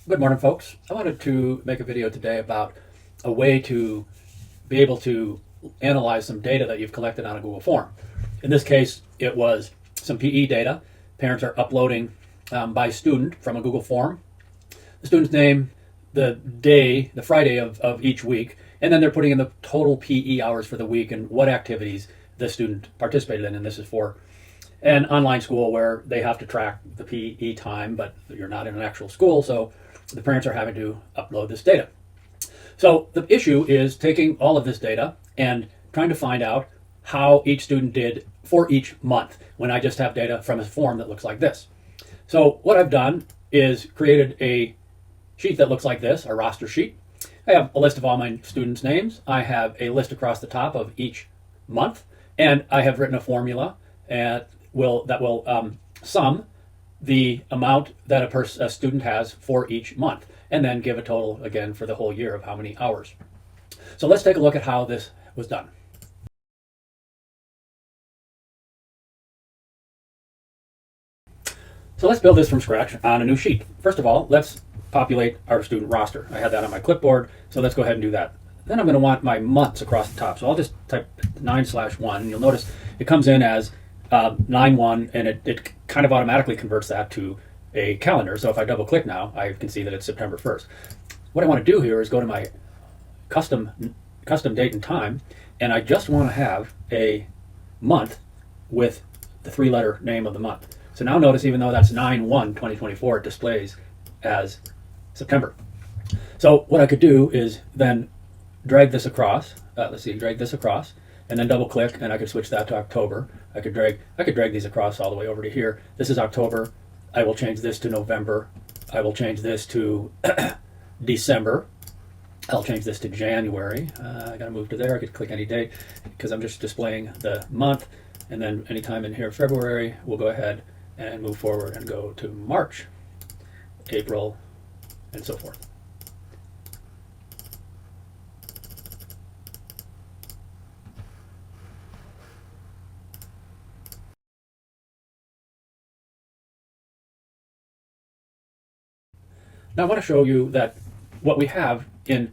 Good morning, folks. I wanted to make a video today about a way to be able to analyze some data that you've collected on a Google form. In this case, it was some PE data. Parents are uploading by student from a Google form, the student's name, the day, the Friday of each week, and then they're putting in the total PE hours for the week and what activities the student participated in. And this is for an online school where they have to track the PE time, but you're not in an actual school, so the parents are having to upload this data. So the issue is taking all of this data and trying to find out how each student did for each month when I just have data from a form that looks like this. So what I've done is created a sheet that looks like this, a roster sheet. I have a list of all my students' names. I have a list across the top of each month, and I have written a formula that will sum the amount that a student has for each month, and then give a total again for the whole year of how many hours. So let's take a look at how this was done. So let's build this from scratch on a new sheet. First of all, let's populate our student roster. I had that on my clipboard, so let's go ahead and do that. Then I'm going to want my months across the top. So I'll just type 9/1, and you'll notice it comes in as 9/1, and it kind of automatically converts that to a calendar. So if I double click now, I can see that it's September 1st. What I want to do here is go to my custom date and time, and I just want to have a month with the 3-letter name of the month. So now notice, even though that's 9/1/2024, it displays as September. So what I could do is then drag this across. Drag this across, and then double click, and I could switch that to October. I could drag these across all the way over to here. This is October. I will change this to November. I will change this to December. I'll change this to January. I gotta move to there. I could click any date because I'm just displaying the month. And then anytime in here, February, we'll go ahead and move forward and go to March, April, and so forth. Now I want to show you that what we have in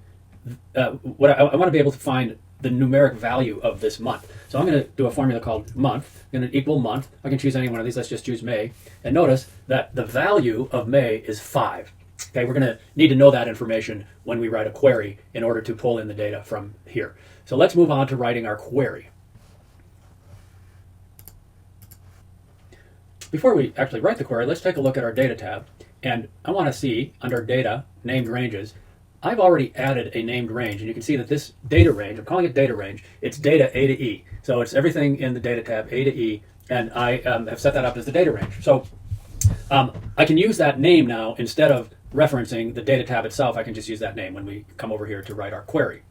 what I want to be able to find the numeric value of this month. So I'm going to do a formula called month. I'm going to equal month. I can choose any one of these. Let's just choose May. And notice that the value of May is 5. Okay, we're going to need to know that information when we write a query in order to pull in the data from here. So let's move on to writing our query. Before we actually write the query, let's take a look at our data tab. And I want to see under data, named ranges, I've already added a named range, and you can see that this data range, I'm calling it data range, it's data A to E. So it's everything in the data tab A to E, and I have set that up as the data range. So I can use that name now instead of referencing the data tab itself. I can just use that name when we come over here to write our query.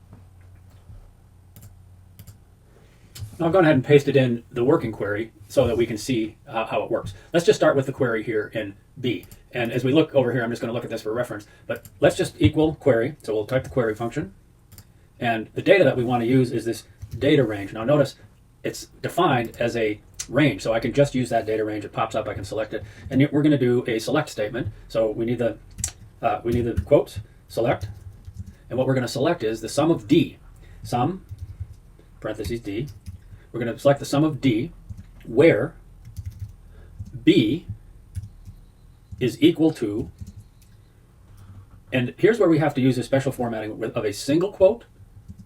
Now I've gone ahead and pasted in the working query so that we can see how it works. Let's just start with the query here in B. And as we look over here, I'm just going to look at this for reference, but let's just equal query. So we'll type the query function. And the data that we want to use is this data range. Now notice it's defined as a range, so I can just use that data range. It pops up, I can select it. And we're going to do a select statement. So we need the quotes, select. And what we're going to select is the sum of D. Sum, parentheses D. We're going to select the sum of D, where B is equal to, and here's where we have to use a special formatting of a single quote.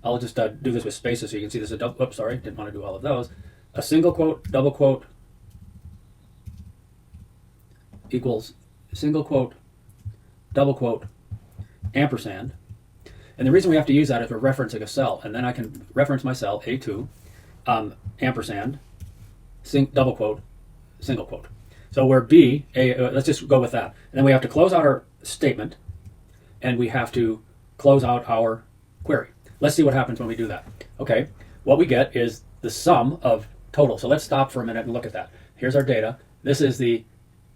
I'll just do this with spaces so you can see this is a double, oops, sorry, didn't want to do all of those. A single quote, double quote, equals single quote, double quote, ampersand. And the reason we have to use that is we're referencing a cell, and then I can reference my cell, A2, ampersand, double quote, single quote. So where B, let's just go with that. And then we have to close out our statement, and we have to close out our query. Let's see what happens when we do that. Okay, what we get is the sum of total. So let's stop for a minute and look at that. Here's our data. This is the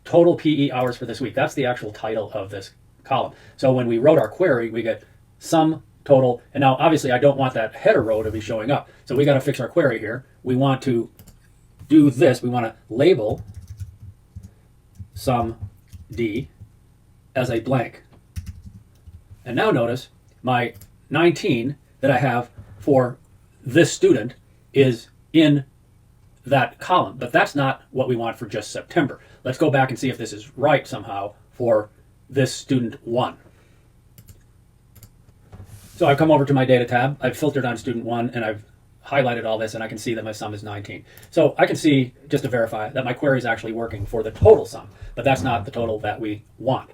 total PE hours for this week. That's the actual title of this column. So when we wrote our query, we get sum total. And now obviously I don't want that header row to be showing up. So we got to fix our query here. We want to do this. We want to label sum D as a blank. And now notice my 19 that I have for this student is in that column, but that's not what we want for just September. Let's go back and see if this is right somehow for this student 1. So I've come over to my data tab, I've filtered on student 1, and I've highlighted all this, and I can see that my sum is 19. So I can see, just to verify, that my query is actually working for the total sum, but that's not the total that we want.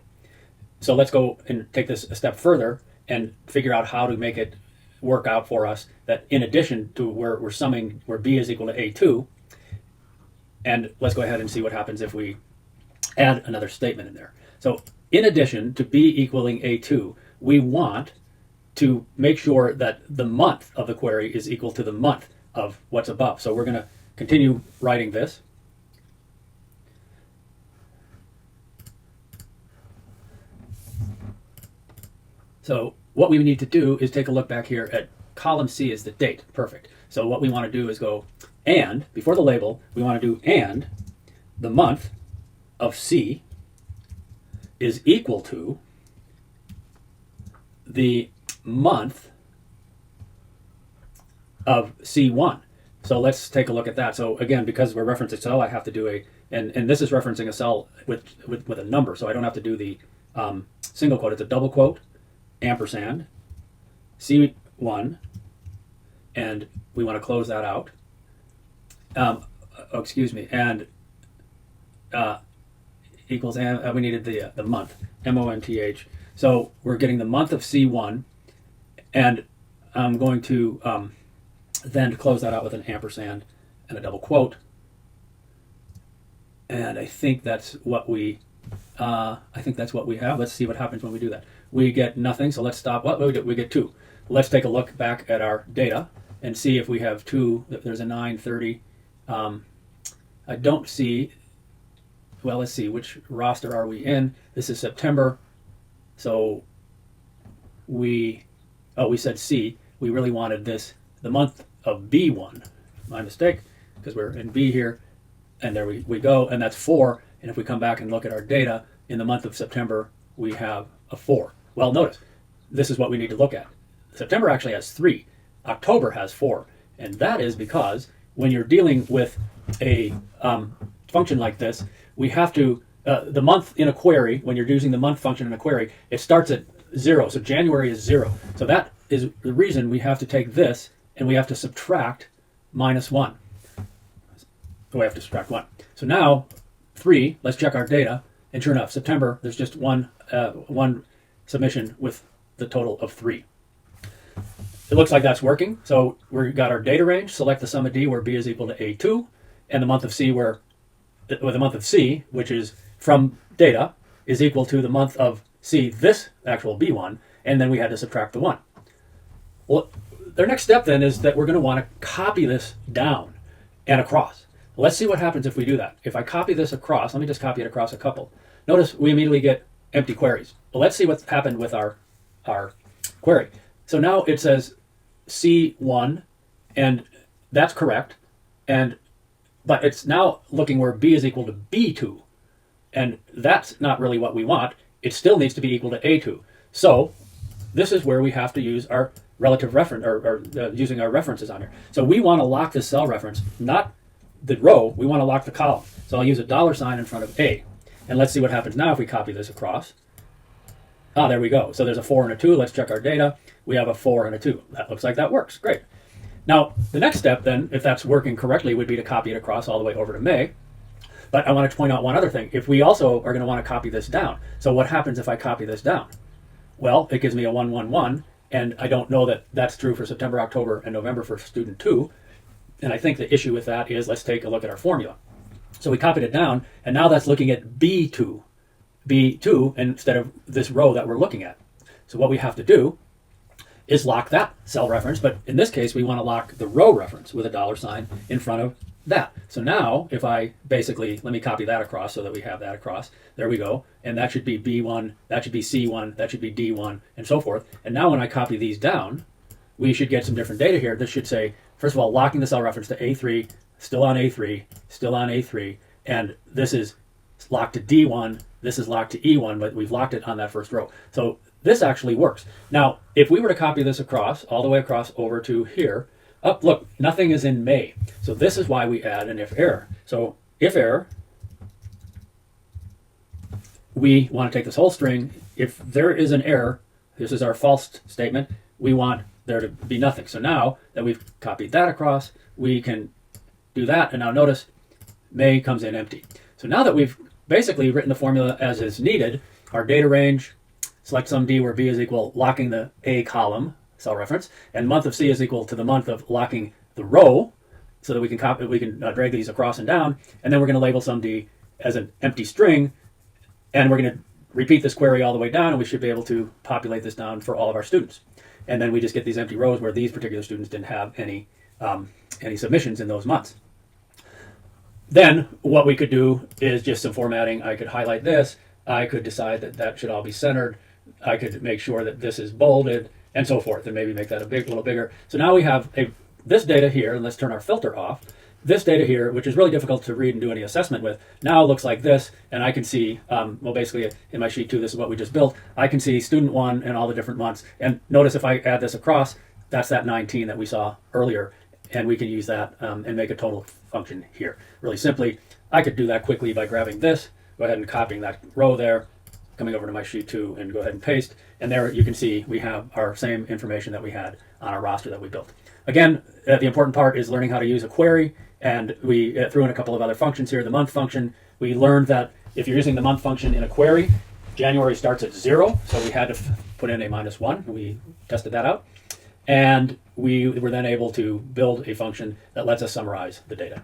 So let's go and take this a step further and figure out how to make it work out for us that in addition to where we're summing, where b is equal to a2, and let's go ahead and see what happens if we add another statement in there. So in addition to b equaling a2, we want to make sure that the month of the query is equal to the month of what's above. So we're going to continue writing this. So what we need to do is take a look back here at column C is the date. Perfect. So what we want to do is go and, before the label, we want to do and the month of C is equal to the month of C1. So let's take a look at that. So again, because we're referencing a cell, I have to do a, and this is referencing a cell with a number, so I don't have to do the single quote. It's a double quote, ampersand, C1, and we want to close that out. Excuse me, and equals, and we needed the month, M-O-N-T-H. So we're getting the month of C1, and I'm going to then close that out with an ampersand and a double quote. And I think that's what we have. Let's see what happens when we do that. We get nothing, so let's stop. What we get 2. Let's take a look back at our data and see if we have 2. There's a 930. I don't see. Well, let's see, which roster are we in? This is September. So we said C. We really wanted this, the month of B1. My mistake, because we're in B here. And there we go, and that's 4. And if we come back and look at our data, in the month of September, we have a 4. Well, notice, this is what we need to look at. September actually has 3. October has 4. And that is because when you're dealing with a function like this, we have to, the month in a query, when you're using the month function in a query, it starts at 0. So January is 0. So that is the reason we have to take this and we have to subtract -1. So we have to subtract 1. So now 3, let's check our data, and sure enough, September, there's just one submission with the total of 3. It looks like that's working. So we've got our data range, select the sum of D where B is equal to A2, and the month of C where the month of C, which is from data, is equal to the month of C, this actual B1, and then we had to subtract the 1. Well, their next step then is that we're going to want to copy this down and across. Let's see what happens if we do that. If I copy this across, let me just copy it across a couple. Notice we immediately get empty queries. Well, let's see what's happened with our query. So now it says C1, and that's correct. But it's now looking where B is equal to B2. And that's not really what we want. It still needs to be equal to A2. So this is where we have to use our relative reference, or using our references on here. So we want to lock this cell reference, not the row, we want to lock the column. So I'll use a $sign in front of A. And let's see what happens now if we copy this across. There we go. So there's a 4 and a 2. Let's check our data. We have a 4 and a 2. That looks like that works. Great. Now, the next step then, if that's working correctly, would be to copy it across all the way over to May. But I wanted to point out one other thing. If we also are going to want to copy this down. So what happens if I copy this down? Well, it gives me a 1, 1, 1. And I don't know that that's true for September, October, and November for student 2. And I think the issue with that is, let's take a look at our formula. So we copied it down, and now that's looking at B2 instead of this row that we're looking at. So what we have to do is lock that cell reference, but in this case, we want to lock the row reference with a $sign in front of that. So now, if I basically, let me copy that across so that we have that across. There we go. And that should be B1, that should be C1, that should be D1, and so forth. And now when I copy these down, we should get some different data here. This should say, first of all, locking the cell reference to A3, still on A3, still on A3, and this is locked to D1, this is locked to E1, but we've locked it on that first row. So this actually works. Now, if we were to copy this across, all the way across over to here, up, look, nothing is in May. So this is why we add an if error. So if error, we want to take this whole string. If there is an error, this is our false statement, we want there to be nothing. So now that we've copied that across, we can do that. And now notice May comes in empty. So now that we've basically written the formula as is needed, our data range, select sum D where B is equal, locking the A column, cell reference, and month of C is equal to the month of locking the row, so that we can copy, drag these across and down, and then we're going to label sum D as an empty string, and we're going to repeat this query all the way down, and we should be able to populate this down for all of our students. And then we just get these empty rows where these particular students didn't have any submissions in those months. Then what we could do is just some formatting. I could highlight this. I could decide that that should all be centered. I could make sure that this is bolded and so forth, and maybe make that a little bigger. So now we have this data here, and let's turn our filter off. This data here, which is really difficult to read and do any assessment with, now looks like this, and I can see, well, basically in my sheet 2, this is what we just built. I can see student 1 and all the different months, and notice if I add this across, that's that 19 that we saw earlier, and we can use that and make a total function here. Really simply, I could do that quickly by grabbing this, go ahead and copying that row there, coming over to my sheet 2 and go ahead and paste, and there you can see we have our same information that we had on our roster that we built. Again, the important part is learning how to use a query, and we threw in a couple of other functions here. The month function, we learned that if you're using the month function in a query, January starts at 0, so we had to put in a -1. We tested that out, and we were then able to build a function that lets us summarize the data.